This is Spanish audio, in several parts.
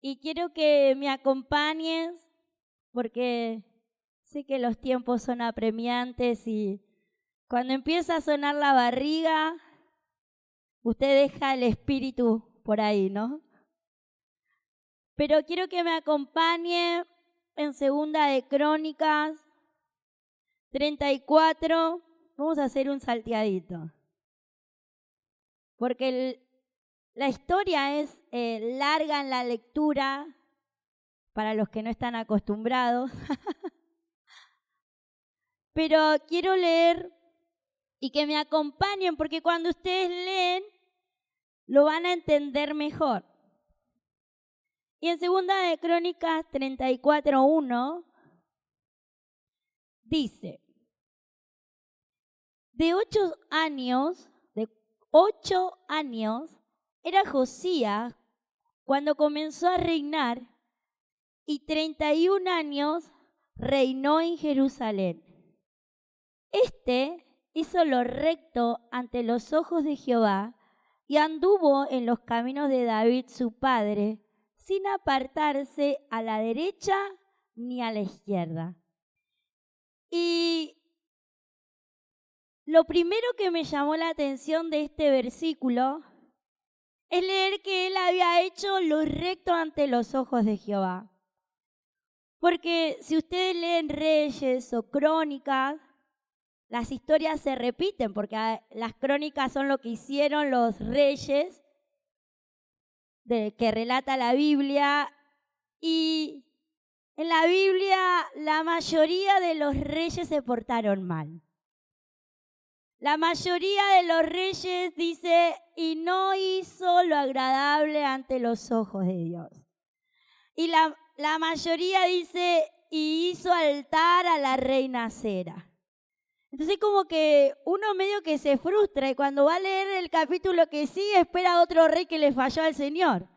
y quiero que me acompañes porque sé que los tiempos son apremiantes y cuando empieza a sonar la barriga, usted deja el espíritu por ahí, ¿no? Pero quiero que me acompañe en Segunda de Crónicas 34. Vamos a hacer un salteadito. Porque la historia es larga en la lectura para los que no están acostumbrados. Pero quiero leer y que me acompañen porque cuando ustedes leen lo van a entender mejor. Y en Segunda de Crónicas 34:1 dice: de 8 años era Josías cuando comenzó a reinar y 31 años reinó en Jerusalén. Este hizo lo recto ante los ojos de Jehová y anduvo en los caminos de David su padre, sin apartarse a la derecha ni a la izquierda. Y lo primero que me llamó la atención de este versículo es leer que él había hecho lo recto ante los ojos de Jehová. Porque si ustedes leen Reyes o Crónicas, las historias se repiten, porque las crónicas son lo que hicieron los reyes que relata la Biblia. Y en la Biblia la mayoría de los reyes se portaron mal. La mayoría de los reyes dice, y no hizo lo agradable ante los ojos de Dios. Y la mayoría dice, y hizo altar a la reina Sera. Entonces como que uno medio que se frustra y cuando va a leer el capítulo que sigue espera a otro rey que le falló al Señor.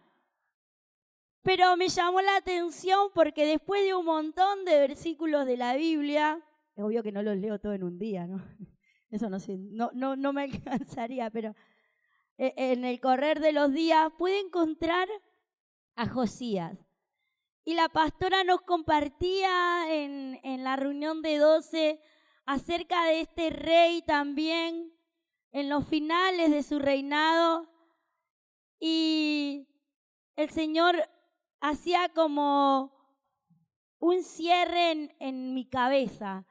Pero me llamó la atención porque después de un montón de versículos de la Biblia, es obvio que no los leo todo en un día, ¿no? Eso no me alcanzaría, pero en el correr de los días pude encontrar a Josías. Y la pastora nos compartía en la reunión de 12 acerca de este rey también en los finales de su reinado. Y el Señor hacía como un cierre en mi cabeza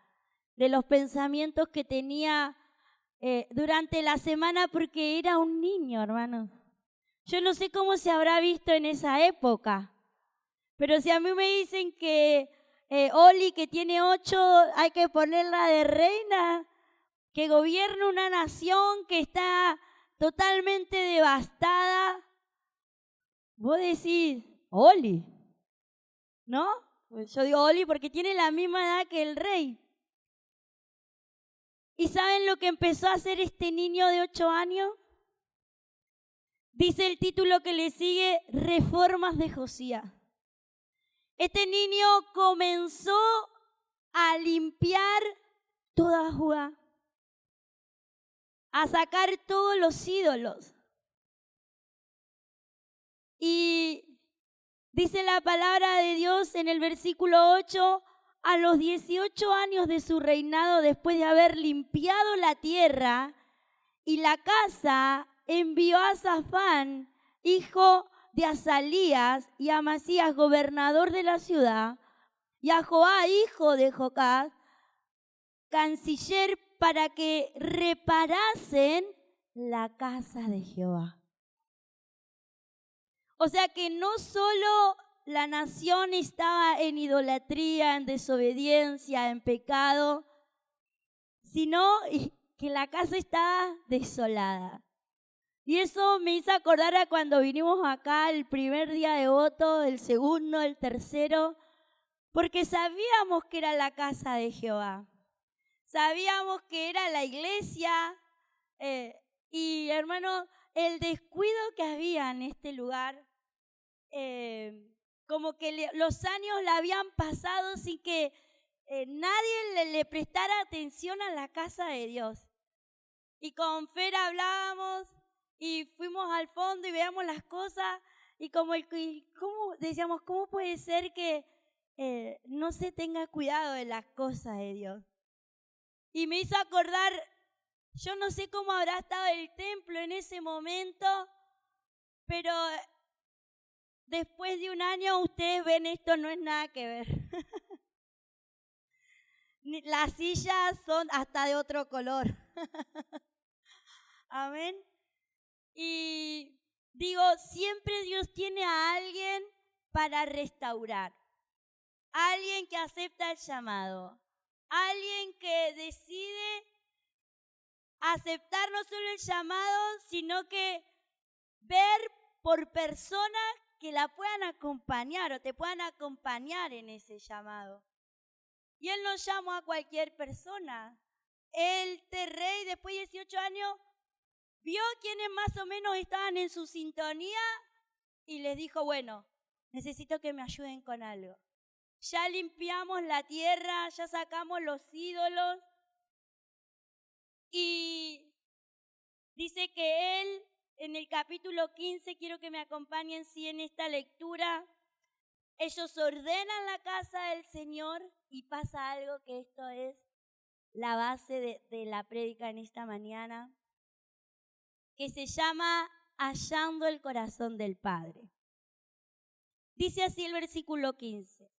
de los pensamientos que tenía durante la semana porque era un niño, hermanos. Yo no sé cómo se habrá visto en esa época, pero si a mí me dicen que Oli, que tiene 8, hay que ponerla de reina, que gobierna una nación que está totalmente devastada, vos decís, Oli, ¿no? Pues yo digo Oli porque tiene la misma edad que el rey. ¿Y saben lo que empezó a hacer este niño de 8 años? Dice el título que le sigue, Reformas de Josías. Este niño comenzó a limpiar toda Judá, a sacar todos los ídolos. Y dice la palabra de Dios en el versículo 8, a los 18 años de su reinado, después de haber limpiado la tierra y la casa, envió a Safán, hijo de Azalías, y a Amasías, gobernador de la ciudad, y a Joá, hijo de Jocás, canciller, para que reparasen la casa de Jehová. O sea que no solo la nación estaba en idolatría, en desobediencia, en pecado, sino que la casa estaba desolada. Y eso me hizo acordar a cuando vinimos acá el primer día de voto, el segundo, el tercero, porque sabíamos que era la casa de Jehová. Sabíamos que era la iglesia y, hermano, el descuido que había en este lugar, como que los años la habían pasado sin que nadie le prestara atención a la casa de Dios. Y con Fer hablábamos y fuimos al fondo y veíamos las cosas Y como decíamos, ¿cómo puede ser que no se tenga cuidado de las cosas de Dios? Y me hizo acordar, yo no sé cómo habrá estado el templo en ese momento, pero después de un año ustedes ven esto, no es nada que ver. Las sillas son hasta de otro color. Amén. Y digo, siempre Dios tiene a alguien para restaurar. Alguien que acepta el llamado. Alguien que decide aceptar no solo el llamado, sino que ver por personas que la puedan acompañar o te puedan acompañar en ese llamado. Y Él no llamó a cualquier persona. Este rey, después de 18 años, vio quienes más o menos estaban en su sintonía y les dijo, bueno, necesito que me ayuden con algo. Ya limpiamos la tierra, ya sacamos los ídolos. Y dice que Él, en el capítulo 15, quiero que me acompañen en esta lectura, ellos ordenan la casa del Señor y pasa algo que esto es la base de la prédica en esta mañana, que se llama Hallando el corazón del Padre. Dice así el versículo 15.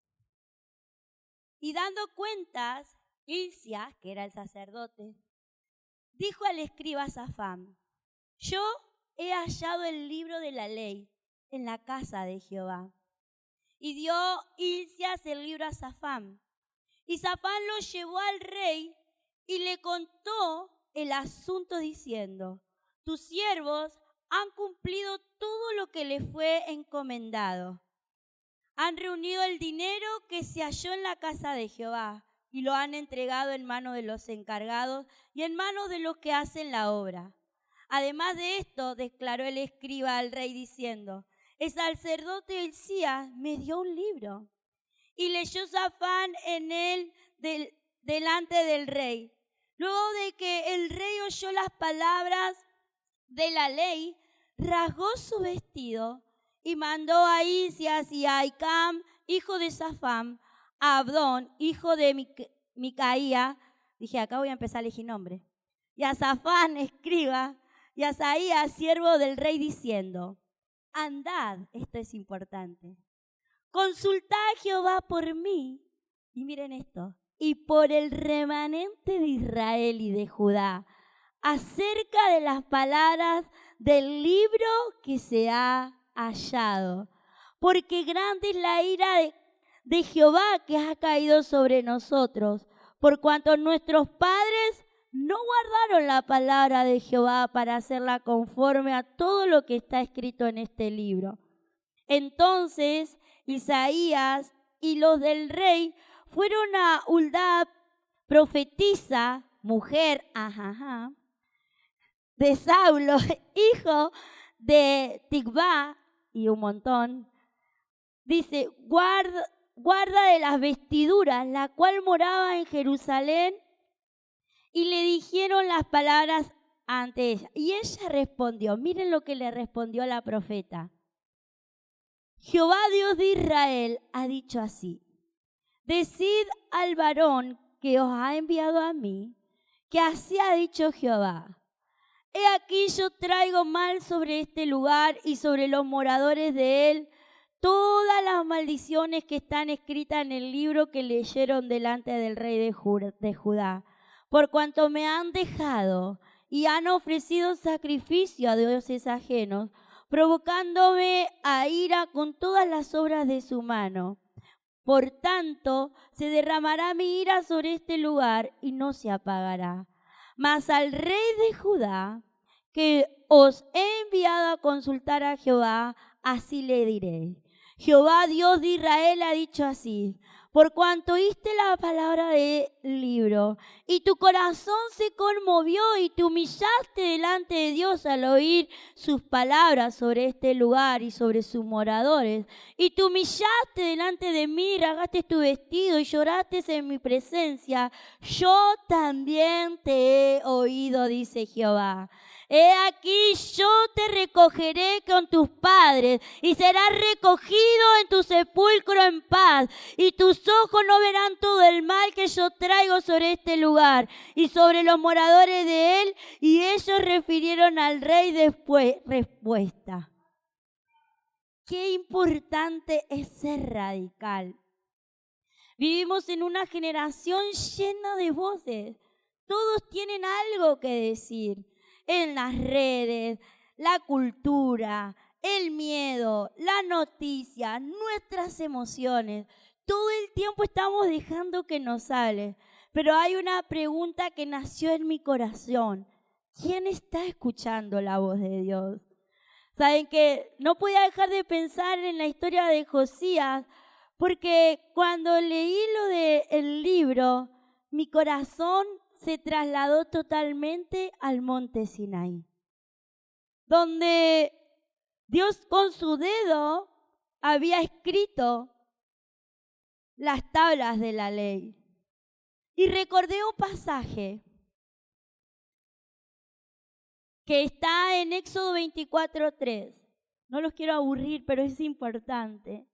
Y dando cuentas, Hilcías, que era el sacerdote, dijo al escriba Safán, yo he hallado el libro de la ley en la casa de Jehová. Y dio Hilcías el libro a Safán. Y Safán lo llevó al rey y le contó el asunto diciendo, tus siervos han cumplido todo lo que les fue encomendado. Han reunido el dinero que se halló en la casa de Jehová y lo han entregado en manos de los encargados y en manos de los que hacen la obra. Además de esto, declaró el escriba al rey diciendo, el sacerdote Hilcías me dio un libro. Y leyó Safán en él delante del rey. Luego de que el rey oyó las palabras de la ley, rasgó su vestido y mandó a Hilcías y a Ahicam, hijo de Safán, a Abdón, hijo de Micaía, dije, acá voy a empezar a elegir nombre, y a Safán, escriba, y a Asaías, siervo del rey, diciendo, andad, esto es importante, consultad a Jehová por mí, y miren esto, y por el remanente de Israel y de Judá, acerca de las palabras del libro que se ha hallado, porque grande es la ira de Jehová que ha caído sobre nosotros, por cuanto nuestros padres no guardaron la palabra de Jehová para hacerla conforme a todo lo que está escrito en este libro. Entonces Isaías y los del rey fueron a Huldab, profetisa, mujer, de Saulo, hijo de Ticvá, y un montón. Dice, guarda de las vestiduras, la cual moraba en Jerusalén, y le dijeron las palabras ante ella. Y ella respondió, miren lo que le respondió a la profeta. Jehová Dios de Israel ha dicho así, decid al varón que os ha enviado a mí, que así ha dicho Jehová. He aquí yo traigo mal sobre este lugar y sobre los moradores de él todas las maldiciones que están escritas en el libro que leyeron delante del rey de Judá, por cuanto me han dejado y han ofrecido sacrificio a dioses ajenos, provocándome a ira con todas las obras de su mano. Por tanto, se derramará mi ira sobre este lugar y no se apagará. Mas al rey de Judá, que os he enviado a consultar a Jehová, así le diré. Jehová Dios de Israel ha dicho así, por cuanto oíste la palabra del libro, y tu corazón se conmovió y te humillaste delante de Dios al oír sus palabras sobre este lugar y sobre sus moradores, y te humillaste delante de mí, rasgaste tu vestido y lloraste en mi presencia, yo también te he oído, dice Jehová. He aquí yo te recogeré con tus padres y serás recogido en tu sepulcro en paz, y tus ojos no verán todo el mal que yo traigo sobre este lugar y sobre los moradores de él. Y ellos refirieron al rey después respuesta. Qué importante es ser radical. Vivimos en una generación llena de voces. Todos tienen algo que decir. En las redes, la cultura, el miedo, la noticia, nuestras emociones. Todo el tiempo estamos dejando que nos hable. Pero hay una pregunta que nació en mi corazón. ¿Quién está escuchando la voz de Dios? Saben que no podía dejar de pensar en la historia de Josías, porque cuando leí lo del libro, mi corazón se trasladó totalmente al monte Sinaí, donde Dios con su dedo había escrito las tablas de la ley. Y recordé un pasaje que está en Éxodo 24:3. No los quiero aburrir, pero es importante.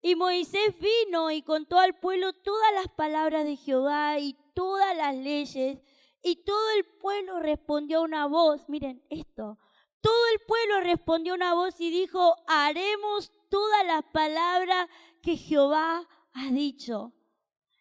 Y Moisés vino y contó al pueblo todas las palabras de Jehová y todas las leyes, y todo el pueblo respondió a una voz. Miren esto, todo el pueblo respondió a una voz y dijo: haremos todas las palabras que Jehová ha dicho.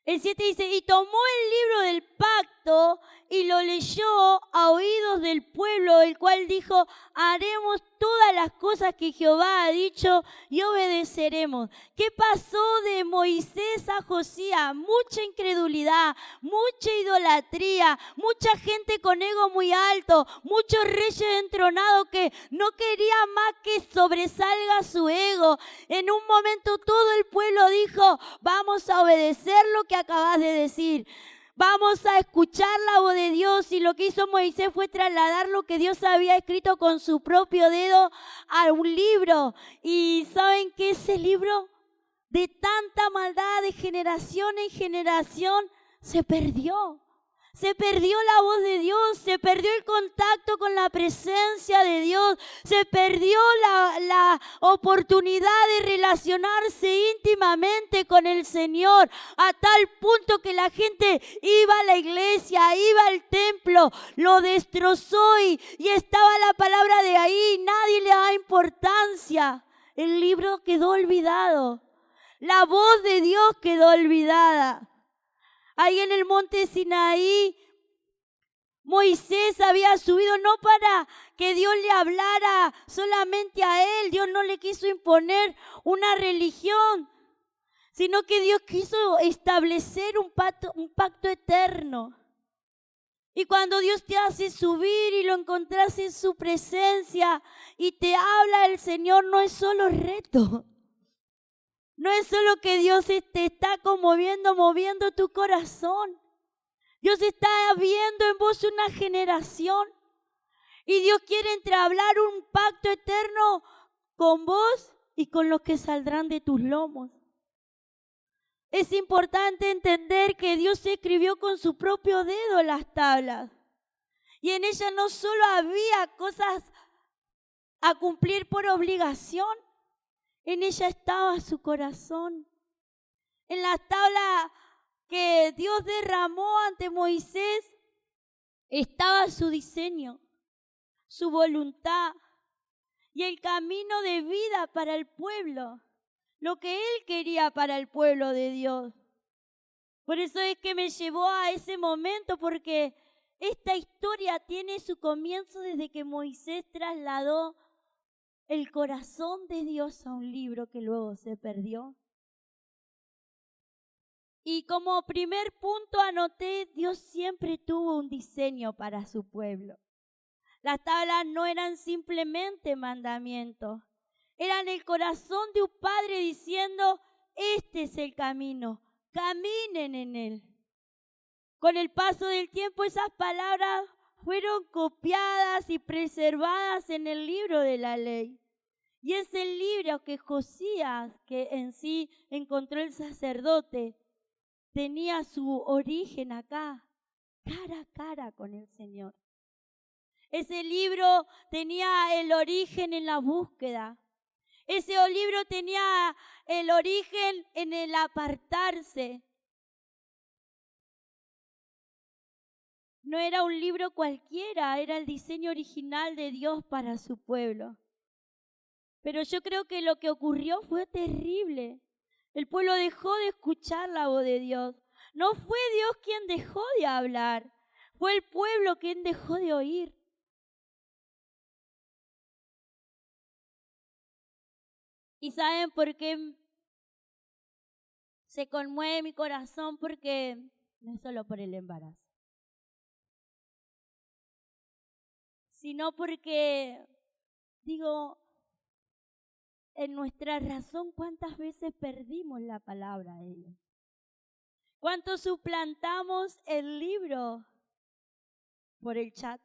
El 7 dice: y tomó el libro del pacto y lo leyó a oídos del pueblo, el cual dijo: haremos todas las cosas que Jehová ha dicho y obedeceremos. ¿Qué pasó de Moisés a Josías? Mucha incredulidad, mucha idolatría, mucha gente con ego muy alto, muchos reyes entronados que no querían más que sobresalga su ego. En un momento todo el pueblo dijo: vamos a obedecer lo que acabas de decir. Vamos a escuchar la voz de Dios. Y lo que hizo Moisés fue trasladar lo que Dios había escrito con su propio dedo a un libro. Y ¿saben qué? Ese libro, de tanta maldad de generación en generación, se perdió. Se perdió la voz de Dios, se perdió el contacto con la presencia de Dios, se perdió la oportunidad de relacionarse íntimamente con el Señor, a tal punto que la gente iba a la iglesia, iba al templo, lo destrozó y estaba la palabra de ahí, nadie le da importancia. El libro quedó olvidado, la voz de Dios quedó olvidada. Ahí en el monte Sinaí, Moisés había subido no para que Dios le hablara solamente a él. Dios no le quiso imponer una religión, sino que Dios quiso establecer un pacto eterno. Y cuando Dios te hace subir y lo encontrás en su presencia y te habla el Señor, no es solo reto. No es solo que Dios te está moviendo tu corazón. Dios está viendo en vos una generación. Y Dios quiere entablar un pacto eterno con vos y con los que saldrán de tus lomos. Es importante entender que Dios escribió con su propio dedo las tablas. Y en ellas no solo había cosas a cumplir por obligación, en ella estaba su corazón. En las tablas que Dios derramó ante Moisés estaba su diseño, su voluntad y el camino de vida para el pueblo, lo que Él quería para el pueblo de Dios. Por eso es que me llevó a ese momento, porque esta historia tiene su comienzo desde que Moisés trasladó el corazón de Dios a un libro que luego se perdió. Y como primer punto anoté: Dios siempre tuvo un diseño para su pueblo. Las tablas no eran simplemente mandamientos, eran el corazón de un padre diciendo: este es el camino, caminen en él. Con el paso del tiempo, esas palabras fueron copiadas y preservadas en el libro de la ley. Y es el libro que Josías, que en sí encontró el sacerdote, tenía su origen acá, cara a cara con el Señor. Ese libro tenía el origen en la búsqueda. Ese libro tenía el origen en el apartarse. No era un libro cualquiera, era el diseño original de Dios para su pueblo. Pero yo creo que lo que ocurrió fue terrible. El pueblo dejó de escuchar la voz de Dios. No fue Dios quien dejó de hablar, fue el pueblo quien dejó de oír. ¿Y saben por qué se conmueve mi corazón? Porque no es solo por el embarazo, sino porque, digo, en nuestra razón, ¿cuántas veces perdimos la palabra de Dios? ¿Cuánto suplantamos el libro por el chat?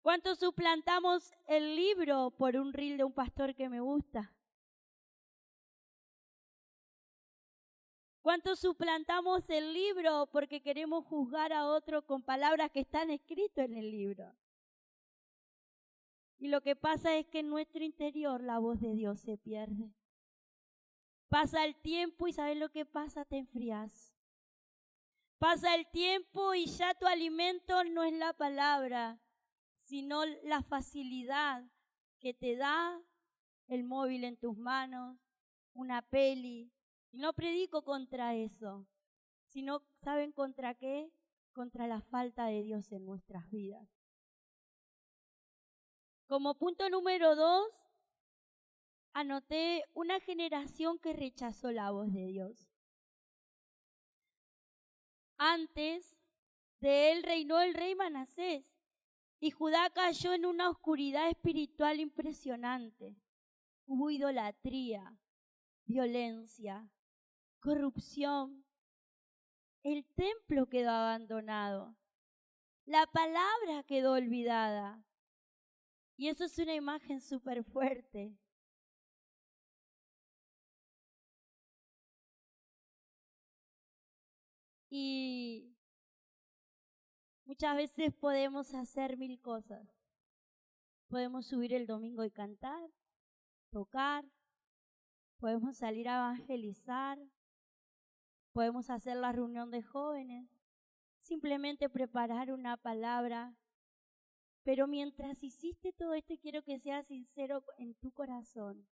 ¿Cuánto suplantamos el libro por un reel de un pastor que me gusta? ¿Cuánto suplantamos el libro porque queremos juzgar a otro con palabras que están escritas en el libro? Y lo que pasa es que en nuestro interior la voz de Dios se pierde. Pasa el tiempo y ¿sabes lo que pasa? Te enfrías. Pasa el tiempo y ya tu alimento no es la palabra, sino la facilidad que te da el móvil en tus manos, una peli. Y no predico contra eso, sino ¿saben contra qué? Contra la falta de Dios en nuestras vidas. Como punto número 2, anoté una generación que rechazó la voz de Dios. Antes de él reinó el rey Manasés y Judá cayó en una oscuridad espiritual impresionante. Hubo idolatría, violencia, corrupción. El templo quedó abandonado. La palabra quedó olvidada. Y eso es una imagen súper fuerte. Y muchas veces podemos hacer 1000 cosas. Podemos subir el domingo y cantar, tocar, podemos salir a evangelizar, podemos hacer la reunión de jóvenes, simplemente preparar una palabra. Pero mientras hiciste todo esto, y quiero que seas sincero en tu corazón,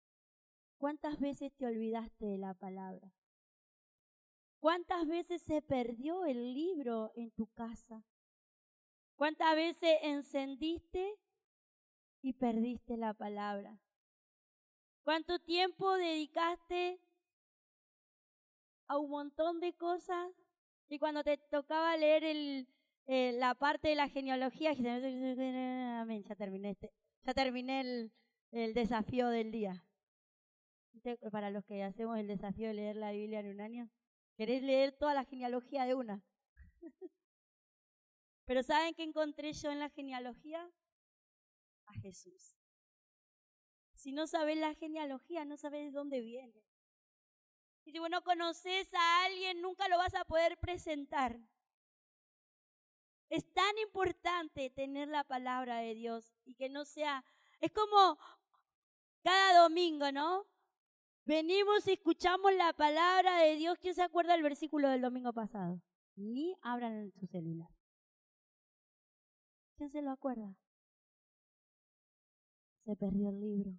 ¿cuántas veces te olvidaste de la palabra? ¿Cuántas veces se perdió el libro en tu casa? ¿Cuántas veces encendiste y perdiste la palabra? ¿Cuánto tiempo dedicaste a un montón de cosas y cuando te tocaba leer la parte de la genealogía, amén, ya terminé el desafío del día? Para los que hacemos el desafío de leer la Biblia en un año, querés leer toda la genealogía de una. Pero ¿saben qué encontré yo en la genealogía? A Jesús. Si no sabes la genealogía, no sabes de dónde viene. Y si vos no conoces a alguien, nunca lo vas a poder presentar. Es tan importante tener la palabra de Dios y que no sea... Es como cada domingo, ¿no? Venimos y escuchamos la palabra de Dios. ¿Quién se acuerda del versículo del domingo pasado? Ni abran en su celular. ¿Quién se lo acuerda? Se perdió el libro.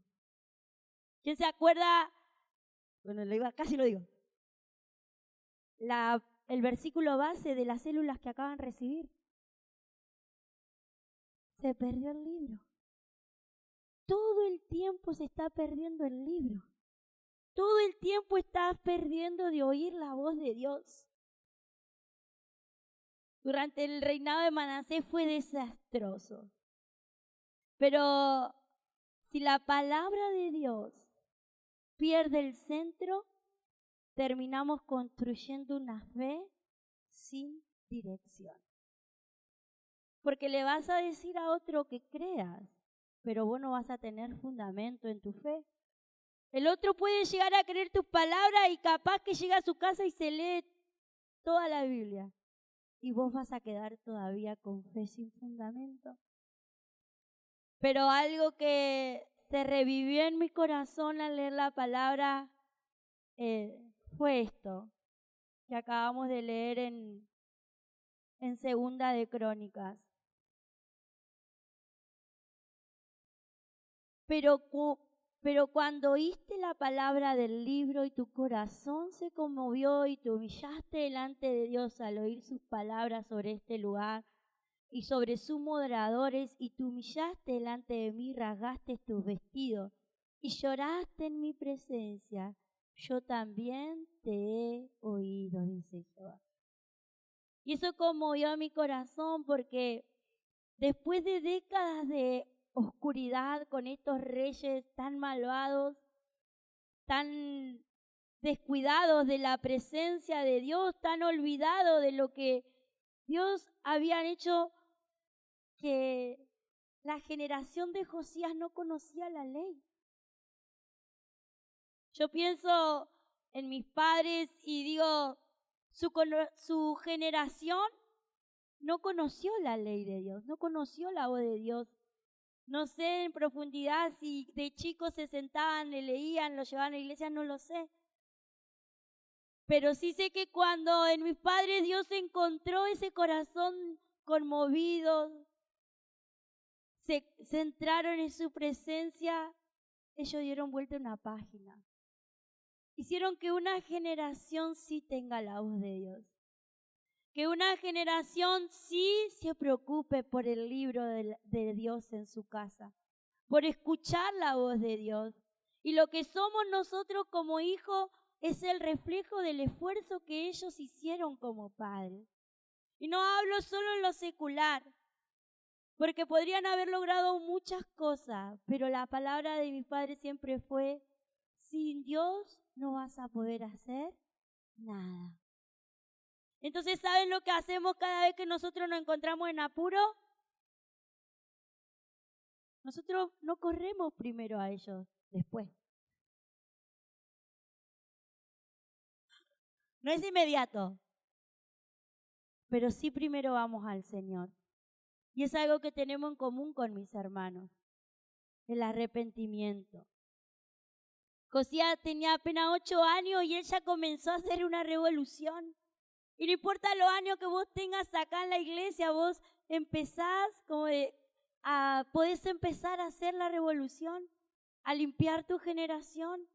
¿Quién se acuerda? Bueno, casi lo digo. El versículo base de las células que acaban de recibir. Se perdió el libro. Todo el tiempo se está perdiendo el libro. Todo el tiempo estás perdiendo de oír la voz de Dios. Durante el reinado de Manasés fue desastroso. Pero si la palabra de Dios pierde el centro, terminamos construyendo una fe sin dirección. Porque le vas a decir a otro que creas, pero vos no vas a tener fundamento en tu fe. El otro puede llegar a creer tus palabras y capaz que llega a su casa y se lee toda la Biblia. y vos vas a quedar todavía con fe sin fundamento. Pero algo que se revivió en mi corazón al leer la palabra fue esto que acabamos de leer en Segunda de Crónicas. Pero cuando oíste la palabra del libro y tu corazón se conmovió y te humillaste delante de Dios al oír sus palabras sobre este lugar y sobre sus moderadores, y te humillaste delante de mí, rasgaste tus vestidos y lloraste en mi presencia, yo también te he oído, dice Jehová. Y eso conmovió a mi corazón porque después de décadas de oscuridad con estos reyes tan malvados, tan descuidados de la presencia de Dios, tan olvidados de lo que Dios había hecho, que la generación de Josías no conocía la ley. Yo pienso en mis padres y digo, su generación no conoció la ley de Dios, no conoció la voz de Dios. No sé en profundidad si de chicos se sentaban, le leían, lo llevaban a la iglesia, no lo sé. Pero sí sé que cuando en mis padres Dios encontró ese corazón conmovido, se centraron en su presencia, ellos dieron vuelta una página. Hicieron que una generación sí tenga la voz de Dios. Que una generación sí se preocupe por el libro de Dios en su casa, por escuchar la voz de Dios. Y lo que somos nosotros como hijos es el reflejo del esfuerzo que ellos hicieron como padres. Y no hablo solo en lo secular, porque podrían haber logrado muchas cosas, pero la palabra de mi padre siempre fue, sin Dios no vas a poder hacer nada. Entonces, ¿saben lo que hacemos cada vez que nosotros nos encontramos en apuro? Nosotros no corremos primero a ellos, después. No es inmediato, pero sí primero vamos al Señor. Y es algo que tenemos en común con mis hermanos, el arrepentimiento. Josías tenía apenas 8 años y él ya comenzó a hacer una revolución. Y no importa los años que vos tengas acá en la iglesia, vos podés empezar a hacer la revolución, a limpiar tu generación,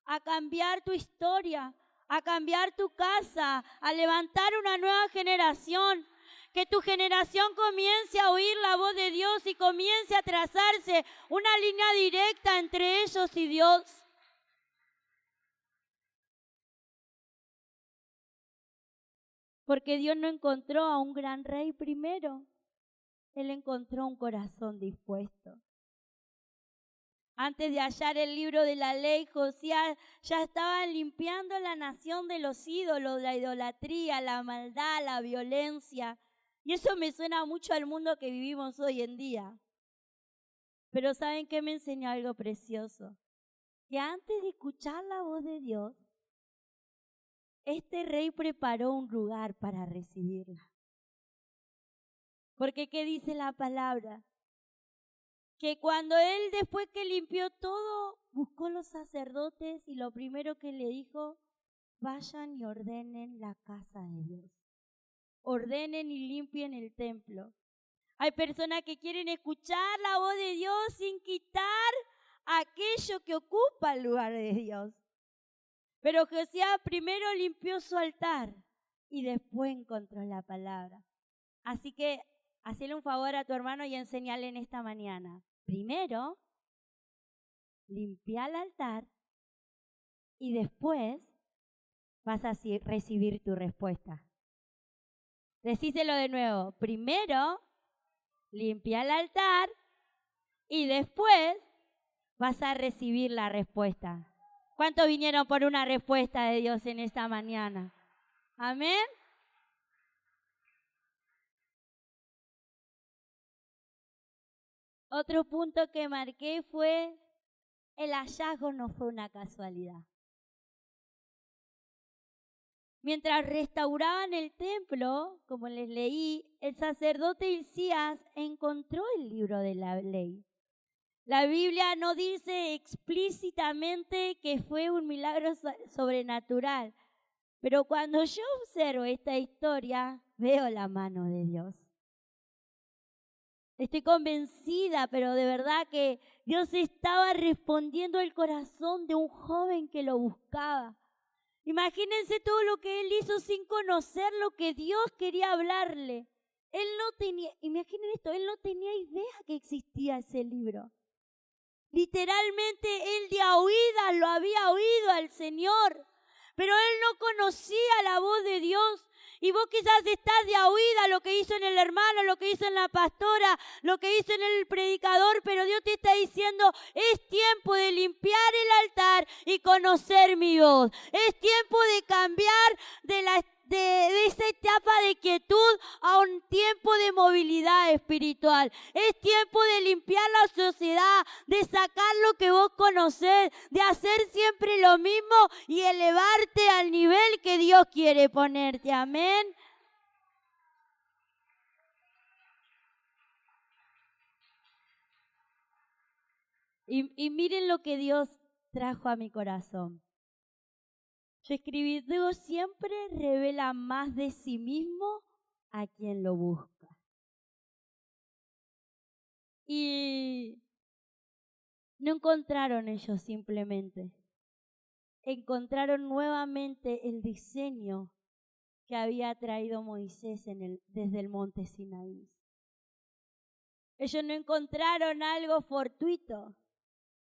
a cambiar tu historia, a cambiar tu casa, a levantar una nueva generación. Que tu generación comience a oír la voz de Dios y comience a trazarse una línea directa entre ellos y Dios. Porque Dios no encontró a un gran rey primero. Él encontró un corazón dispuesto. Antes de hallar el libro de la ley, Josías ya estaba limpiando la nación de los ídolos, la idolatría, la maldad, la violencia. Y eso me suena mucho al mundo que vivimos hoy en día. Pero ¿saben qué me enseñó algo precioso? Que antes de escuchar la voz de Dios, este rey preparó un lugar para recibirla. Porque ¿qué dice la palabra? Que cuando él, después que limpió todo, buscó los sacerdotes y lo primero que le dijo, vayan y ordenen la casa de Dios. Ordenen y limpien el templo. Hay personas que quieren escuchar la voz de Dios sin quitar aquello que ocupa el lugar de Dios. Pero Josías primero limpió su altar y después encontró la palabra. Así que hacele un favor a tu hermano y enséñale en esta mañana. Primero, limpia el altar y después vas a recibir tu respuesta. Decíselo de nuevo. Primero, limpia el altar y después vas a recibir la respuesta. ¿Cuántos vinieron por una respuesta de Dios en esta mañana? Amén. Otro punto que marqué fue, el hallazgo no fue una casualidad. Mientras restauraban el templo, como les leí, el sacerdote Hilcías encontró el libro de la ley. La Biblia no dice explícitamente que fue un milagro sobrenatural, pero cuando yo observo esta historia, veo la mano de Dios. Estoy convencida, pero de verdad que Dios estaba respondiendo al corazón de un joven que lo buscaba. Imagínense todo lo que él hizo sin conocer lo que Dios quería hablarle. Él no tenía, imaginen esto, él no tenía idea que existía ese libro. Literalmente él de a oídas lo había oído al Señor, pero él no conocía la voz de Dios. Y vos quizás estás de a oída lo que hizo en el hermano, lo que hizo en la pastora, lo que hizo en el predicador, pero Dios te está diciendo, es tiempo de limpiar el altar y conocer mi voz. Es tiempo de cambiar de esa etapa de quietud a un tiempo de movilidad espiritual. Es tiempo de limpiar la sociedad, de sacar lo que vos conocés, de hacer siempre lo mismo y elevarte al nivel que Dios quiere ponerte. Amén. Y miren lo que Dios trajo a mi corazón. Yo escribí, Dios siempre revela más de sí mismo a quien lo busca. Y no encontraron ellos simplemente. Encontraron nuevamente el diseño que había traído Moisés desde el monte Sinaí. Ellos no encontraron algo fortuito.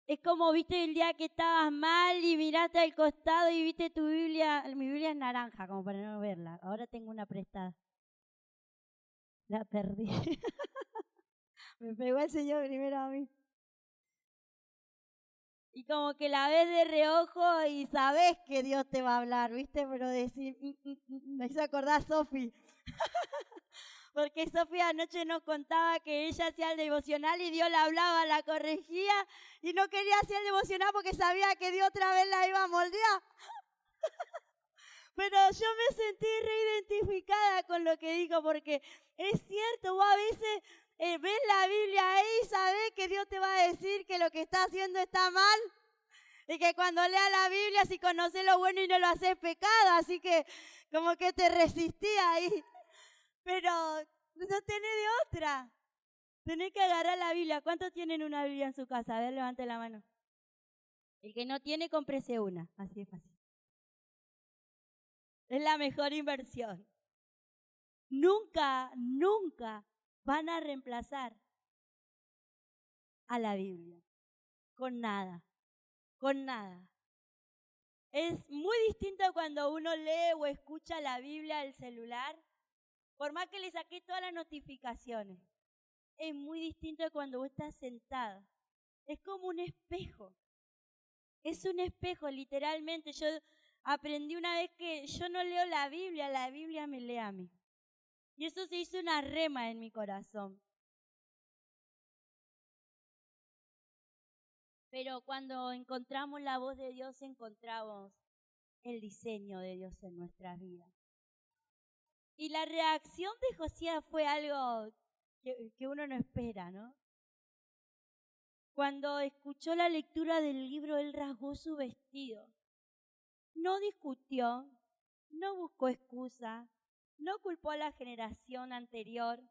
Es como, viste, el día que estabas mal y miraste al costado y viste tu Biblia. Mi Biblia es naranja, como para no verla. Ahora tengo una prestada. La perdí. Me pegó el Señor primero a mí. Y como que la ves de reojo y sabes que Dios te va a hablar, ¿viste? Pero decir, me hizo acordar a Sofi. Porque Sofía anoche nos contaba que ella hacía el devocional y Dios la hablaba, la corregía y no quería hacer el devocional porque sabía que Dios otra vez la iba a moldear. Pero yo me sentí reidentificada con lo que dijo porque es cierto, vos a veces ves la Biblia ahí y sabés que Dios te va a decir que lo que está haciendo está mal. Y que cuando leas la Biblia, si conoces lo bueno y no lo haces pecado, así que como que te resistí ahí. Pero no tenés de otra. Tenés que agarrar la Biblia. ¿Cuántos tienen una Biblia en su casa? A ver, levante la mano. El que no tiene, cómprese una. Así es fácil. Es la mejor inversión. Nunca, nunca van a reemplazar a la Biblia. Con nada. Con nada. Es muy distinto cuando uno lee o escucha la Biblia al celular. Por más que le saqué todas las notificaciones, es muy distinto de cuando vos estás sentado. Es como un espejo. Es un espejo, literalmente. Yo aprendí una vez que yo no leo la Biblia me lee a mí. Y eso se hizo una rema en mi corazón. Pero cuando encontramos la voz de Dios, encontramos el diseño de Dios en nuestras vidas. Y la reacción de Josías fue algo que uno no espera, ¿no? Cuando escuchó la lectura del libro, él rasgó su vestido. No discutió, no buscó excusa, no culpó a la generación anterior.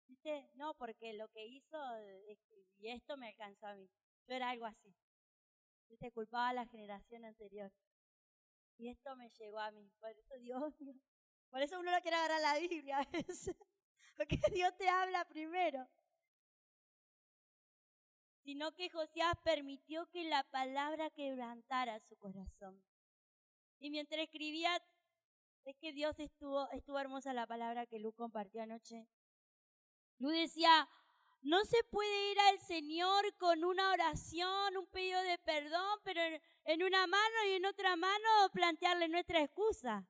¿Viste? No, porque lo que hizo y esto me alcanzó a mí. Yo era algo así. ¿Viste? Culpaba a la generación anterior. Y esto me llegó a mí. Por eso Dios, por eso uno no quiere agarrar la Biblia a veces. Porque Dios te habla primero. Sino que Josías permitió que la palabra quebrantara su corazón. Y mientras escribía, es que Dios estuvo hermosa la palabra que Lu compartió anoche. Lu decía, no se puede ir al Señor con una oración, un pedido de perdón, pero en una mano y en otra mano plantearle nuestra excusa.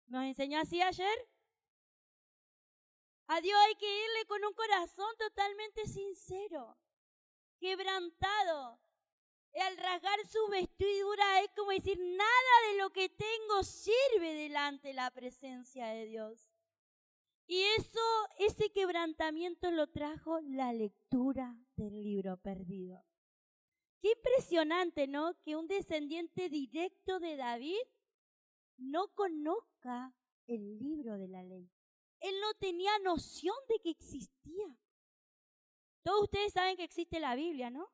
¿Nos enseñó así ayer? A Dios hay que irle con un corazón totalmente sincero, quebrantado. Al rasgar su vestidura es como decir, nada de lo que tengo sirve delante de la presencia de Dios. Y ese quebrantamiento lo trajo la lectura del libro perdido. Qué impresionante, ¿no? Que un descendiente directo de David no conozca el libro de la ley. Él no tenía noción de que existía. Todos ustedes saben que existe la Biblia, ¿no?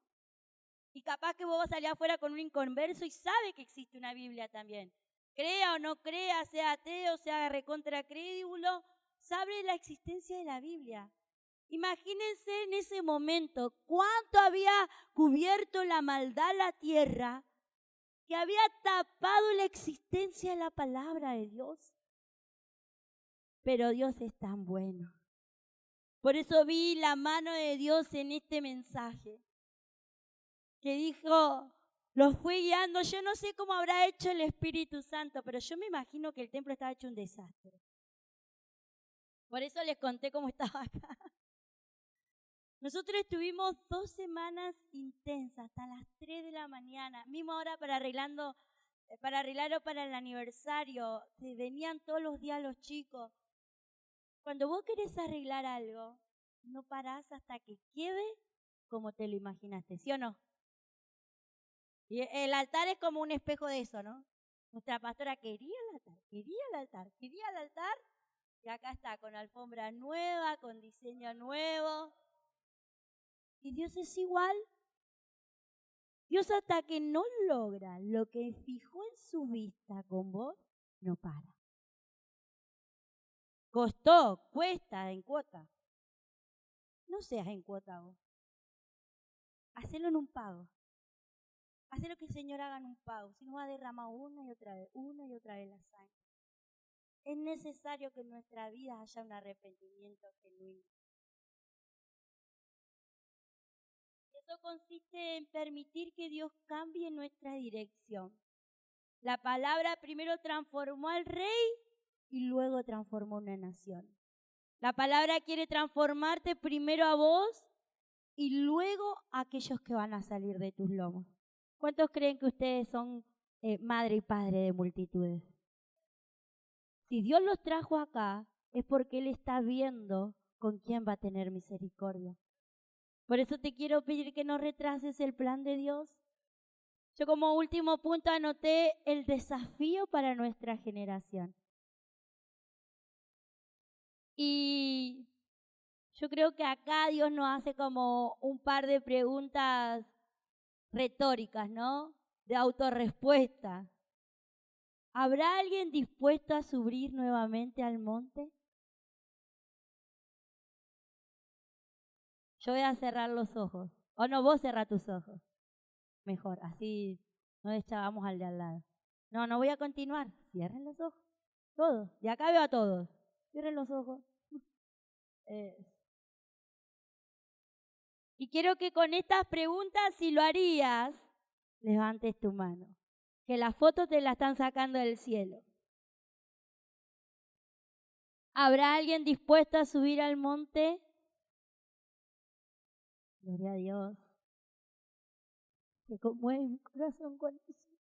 Y capaz que vos vas a salir afuera con un inconverso y sabe que existe una Biblia también. Crea o no crea, sea ateo, sea recontra crédulo, sabe la existencia de la Biblia. Imagínense en ese momento cuánto había cubierto la maldad la tierra, que había tapado la existencia de la palabra de Dios. Pero Dios es tan bueno. Por eso vi la mano de Dios en este mensaje, que dijo, los fue guiando. Yo no sé cómo habrá hecho el Espíritu Santo, pero yo me imagino que el templo estaba hecho un desastre. Por eso les conté cómo estaba acá. Nosotros estuvimos 2 semanas intensas, hasta las 3 de la mañana, mismo ahora para arreglarlo para el aniversario. Venían todos los días los chicos. Cuando vos querés arreglar algo, no parás hasta que quede como te lo imaginaste, ¿sí o no? Y el altar es como un espejo de eso, ¿no? Nuestra pastora quería el altar, y acá está, con alfombra nueva, con diseño nuevo. Y Dios es igual. Dios, hasta que no logra lo que fijó en su vista con vos, no para. Cuesta en cuota. No seas en cuota vos. Hacelo en un pago. Hacelo que el Señor haga en un pago. Si no, va a derramar una y otra vez la sangre. Es necesario que en nuestra vida haya un arrepentimiento genuino. Eso consiste en permitir que Dios cambie nuestra dirección. La palabra primero transformó al rey y luego transformó una nación. La palabra quiere transformarte primero a vos y luego a aquellos que van a salir de tus lomos. ¿Cuántos creen que ustedes son madre y padre de multitudes? Si Dios los trajo acá, es porque Él está viendo con quién va a tener misericordia. Por eso te quiero pedir que no retrases el plan de Dios. Yo como último punto anoté el desafío para nuestra generación. Y yo creo que acá Dios nos hace como un par de preguntas retóricas, ¿no? De autorrespuesta. ¿Habrá alguien dispuesto a subir nuevamente al monte? Yo voy a cerrar los ojos. O no, vos cerrá tus ojos. Mejor, así no deschavamos al de al lado. No voy a continuar. Cierren los ojos. Todos. De acá veo a todos. Cierren los ojos. Y quiero que con estas preguntas, si lo harías, levantes tu mano. Que las fotos te la están sacando del cielo. ¿Habrá alguien dispuesto a subir al monte? Gloria a Dios. Se conmueve mi corazón con eso.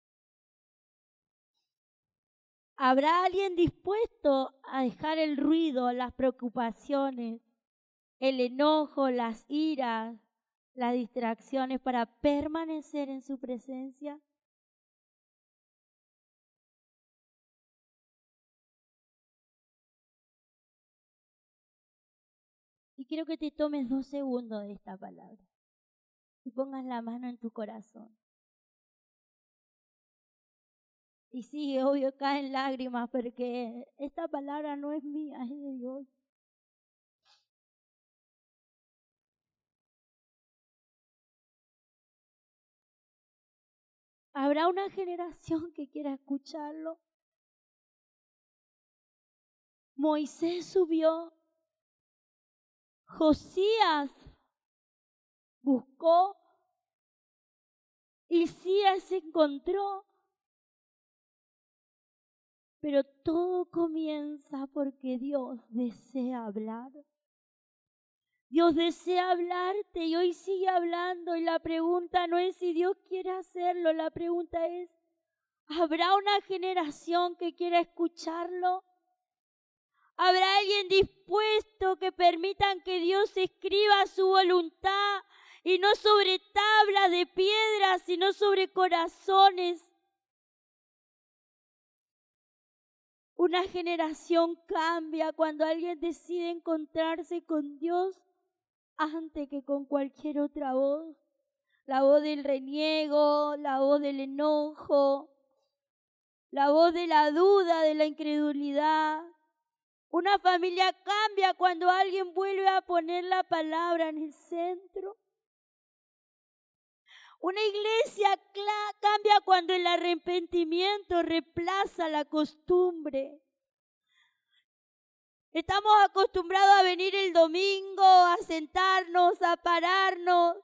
¿Habrá alguien dispuesto a dejar el ruido, las preocupaciones, el enojo, las iras, las distracciones para permanecer en su presencia? Y quiero que te tomes 2 segundos de esta palabra y pongas la mano en tu corazón. Y sí, obvio, caen lágrimas porque esta palabra no es mía, es de Dios. ¿Habrá una generación que quiera escucharlo? Moisés subió, Josías buscó, Hilcías se encontró, pero todo comienza porque Dios desea hablar. Dios desea hablarte y hoy sigue hablando, y la pregunta no es si Dios quiere hacerlo, la pregunta es, ¿habrá una generación que quiera escucharlo? ¿Habrá alguien dispuesto que permitan que Dios escriba su voluntad y no sobre tablas de piedra, sino sobre corazones? Una generación cambia cuando alguien decide encontrarse con Dios antes que con cualquier otra voz. La voz del reniego, la voz del enojo, la voz de la duda, de la incredulidad. Una familia cambia cuando alguien vuelve a poner la palabra en el centro. Una iglesia cambia cuando el arrepentimiento reemplaza la costumbre. Estamos acostumbrados a venir el domingo, a sentarnos, a pararnos,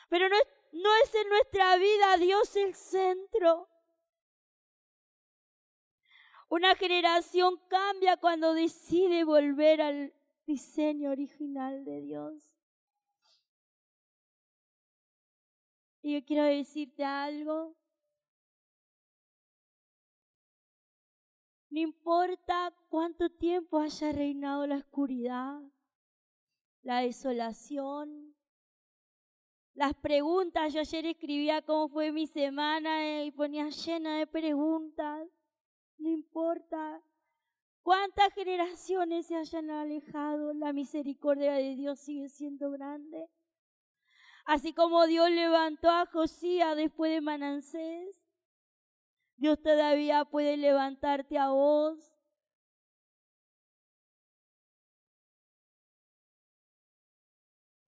pero no es en nuestra vida Dios el centro. Una generación cambia cuando decide volver al diseño original de Dios. Y yo quiero decirte algo. No importa cuánto tiempo haya reinado la oscuridad, la desolación, las preguntas. Yo ayer escribía cómo fue mi semana y ponía llena de preguntas. No importa cuántas generaciones se hayan alejado, la misericordia de Dios sigue siendo grande. Así como Dios levantó a Josías después de Manasés, Dios todavía puede levantarte a vos.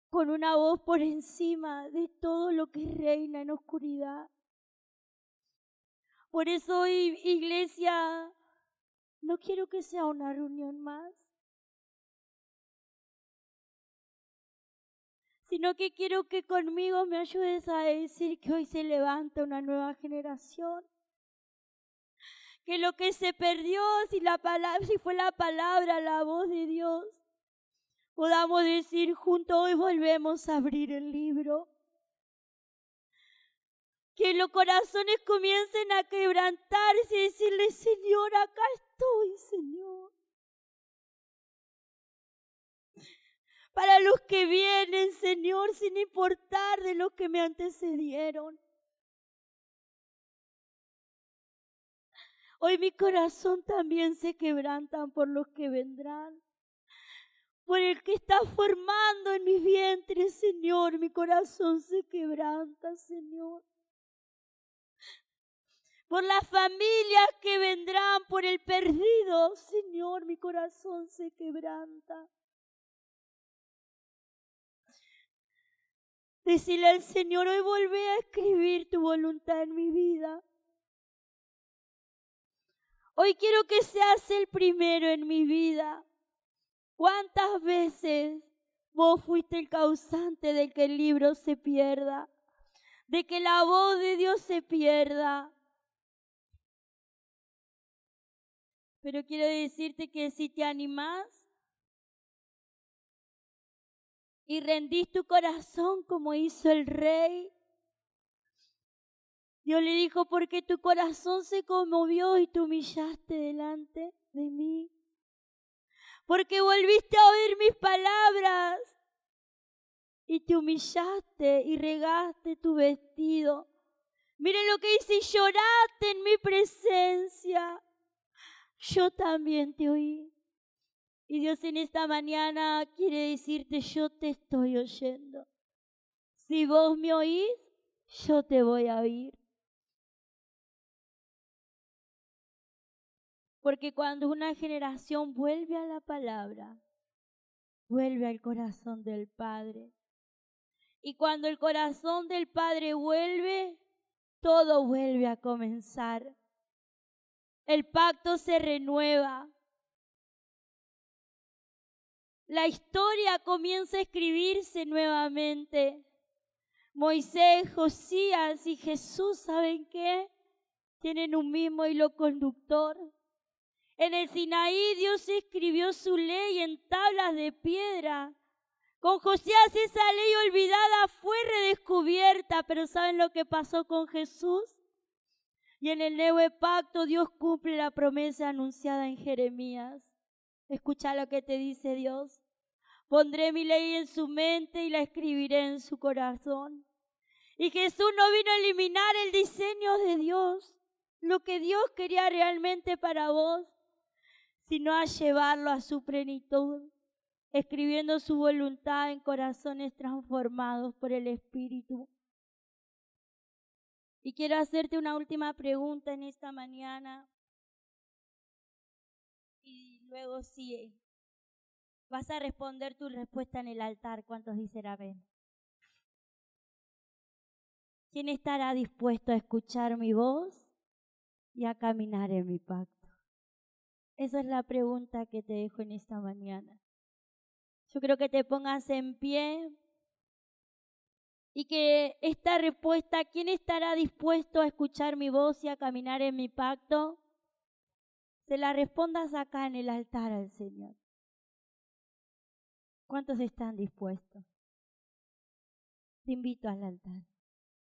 Con una voz por encima de todo lo que reina en oscuridad. Por eso hoy, iglesia, no quiero que sea una reunión más, sino que quiero que conmigo me ayudes a decir que hoy se levanta una nueva generación. Que lo que se perdió, si fue la palabra, la voz de Dios, podamos decir juntos, hoy volvemos a abrir el libro. Que los corazones comiencen a quebrantarse y decirle, Señor, acá estoy, Señor. Para los que vienen, Señor, sin importar de los que me antecedieron. Hoy mi corazón también se quebranta por los que vendrán. Por el que está formando en mi vientre, Señor, mi corazón se quebranta, Señor. Por las familias que vendrán, por el perdido, Señor, mi corazón se quebranta. Decirle al Señor, hoy volvé a escribir tu voluntad en mi vida. Hoy quiero que seas el primero en mi vida. ¿Cuántas veces vos fuiste el causante de que el libro se pierda? De que la voz de Dios se pierda. Pero quiero decirte que si te animás y rendís tu corazón como hizo el rey, Dios le dijo, porque tu corazón se conmovió y te humillaste delante de mí. Porque volviste a oír mis palabras y te humillaste y regaste tu vestido. Miren lo que dice, y lloraste en mi presencia. Yo también te oí. Y Dios en esta mañana quiere decirte, yo te estoy oyendo. Si vos me oís, yo te voy a oír. Porque cuando una generación vuelve a la palabra, vuelve al corazón del Padre. Y cuando el corazón del Padre vuelve, todo vuelve a comenzar. El pacto se renueva. La historia comienza a escribirse nuevamente. Moisés, Josías y Jesús, ¿saben qué? Tienen un mismo hilo conductor. En el Sinaí Dios escribió su ley en tablas de piedra. Con Josías esa ley olvidada fue redescubierta, pero ¿saben lo que pasó con Jesús? Y en el nuevo pacto Dios cumple la promesa anunciada en Jeremías. Escucha lo que te dice Dios. Pondré mi ley en su mente y la escribiré en su corazón. Y Jesús no vino a eliminar el diseño de Dios, lo que Dios quería realmente para vos, sino a llevarlo a su plenitud, escribiendo su voluntad en corazones transformados por el Espíritu. Y quiero hacerte una última pregunta en esta mañana. Y luego sí, vas a responder tu respuesta en el altar. ¿Cuántos dicen amén? ¿Quién estará dispuesto a escuchar mi voz y a caminar en mi pacto? Esa es la pregunta que te dejo en esta mañana. Yo creo que te pongas en pie y que esta respuesta, ¿quién estará dispuesto a escuchar mi voz y a caminar en mi pacto? Se la respondas acá en el altar al Señor. ¿Cuántos están dispuestos? Te invito al altar.